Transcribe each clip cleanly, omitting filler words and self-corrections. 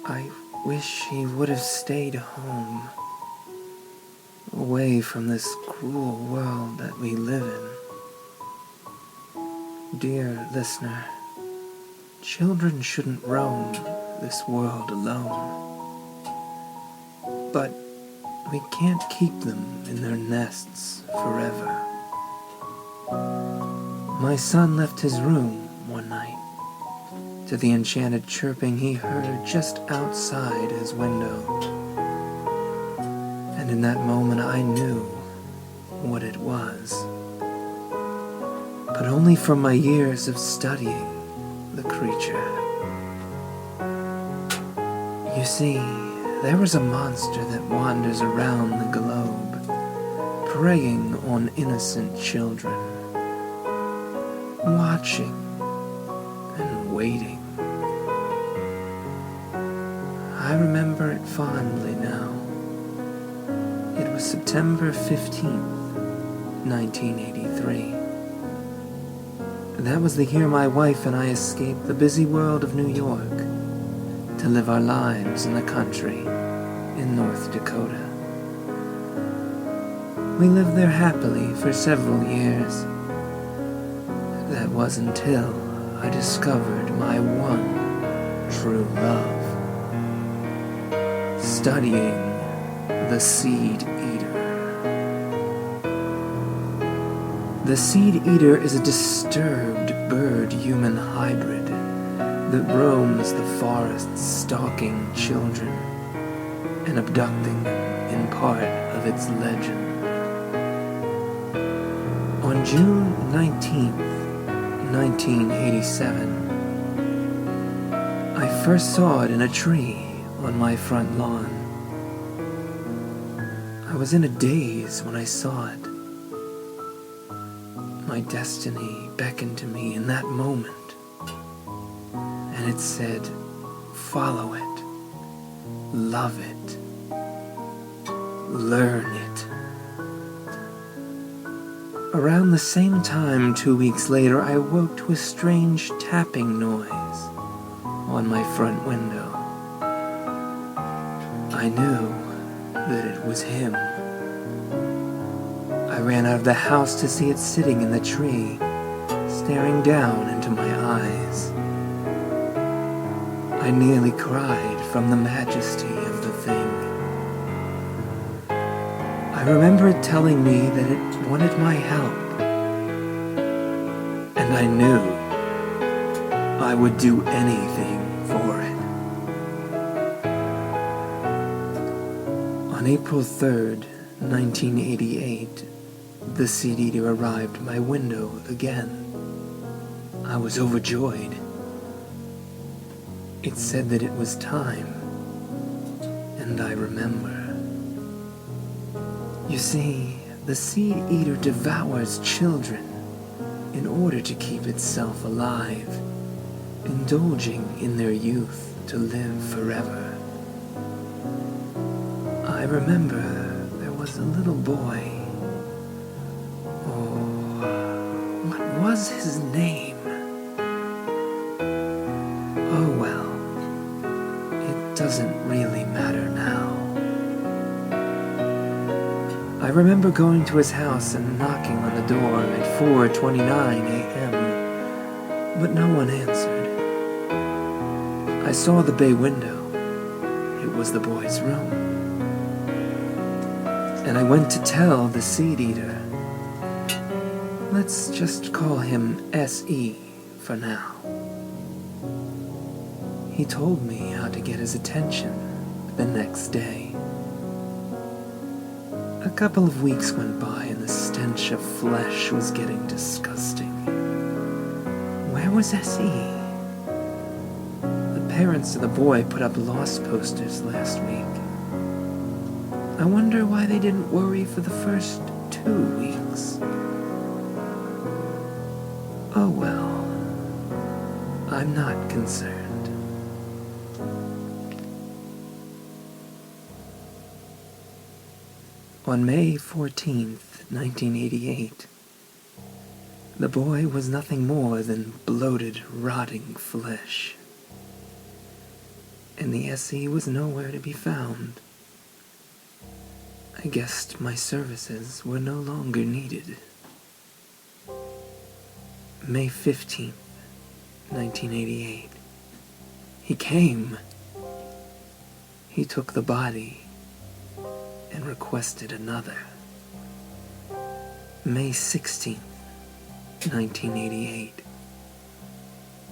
I wish he would have stayed home, away from this cruel world that we live in. Dear listener, children shouldn't roam this world alone. But we can't keep them in their nests forever. My son left his room one night to the enchanted chirping he heard just outside his window. And in that moment I knew what it was. But only from my years of studying the creature. You see, there is a monster that wanders around the globe, preying on innocent children, watching and waiting. I remember it fondly now. It was September 15th, 1983. That was the year my wife and I escaped the busy world of New York to live our lives in the country in North Dakota. We lived there happily for several years. That was until I discovered my one true love, studying the Seed Eater. The Seed Eater is a disturbed bird-human hybrid that roams the forests stalking children and abducting them in part of its legend. On June 19th, 1987, I first saw it in a tree on my front lawn. I was in a daze when I saw it. My destiny beckoned to me in that moment, and it said, follow it, love it, learn it. Around the same time, 2 weeks later, I woke to a strange tapping noise on my front window. I knew that it was him. I ran out of the house to see it sitting in the tree, staring down into my eyes. I nearly cried from the majesty of the thing. I remember it telling me that it wanted my help, and I knew I would do anything for it. On April 3rd, 1988, the Seed Eater arrived at my window again. I was overjoyed. It said that it was time, and I remember. You see, the Seed Eater devours children in order to keep itself alive, indulging in their youth to live forever. I remember there was a little boy. Oh, what was his name? Oh well, it doesn't really matter now. I remember going to his house and knocking on the door at 4:29 a.m., but no one answered. I saw the bay window. It was the boy's room. And I went to tell the Seed Eater. Let's just call him S.E. for now. He told me how to get his attention the next day. A couple of weeks went by and the stench of flesh was getting disgusting. Where was S.E.? The parents of the boy put up lost posters last week. I wonder why they didn't worry for the first 2 weeks. Oh well, I'm not concerned. On May 14th, 1988, the boy was nothing more than bloated, rotting flesh. and the SE was nowhere to be found. I guessed my services were no longer needed. May 15th, 1988. He came. He took the body and requested another. May 16th, 1988.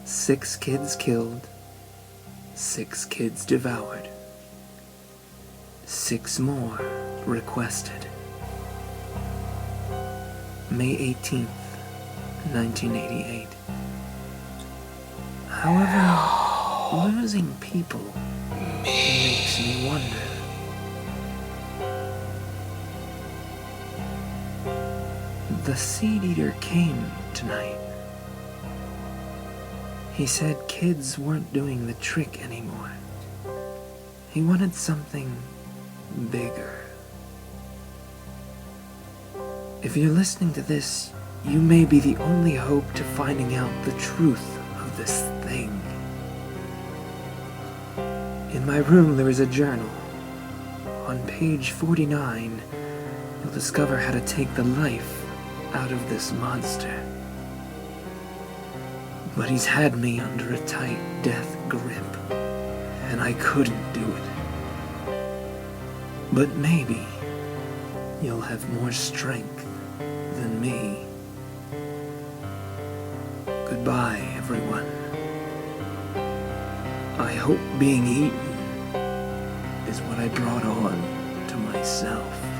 6 kids killed, 6 kids devoured. 6 more requested. May 18th, 1988. However, losing people makes me wonder. The Seed Eater came tonight. He said kids weren't doing the trick anymore. He wanted something bigger. If you're listening to this, you may be the only hope to finding out the truth of this thing. In my room there is a journal. On page 49, you'll discover how to take the life out of this monster. But he's had me under a tight death grip, and I couldn't do it. But maybe you'll have more strength than me. Goodbye, everyone. I hope being eaten is what I brought on to myself.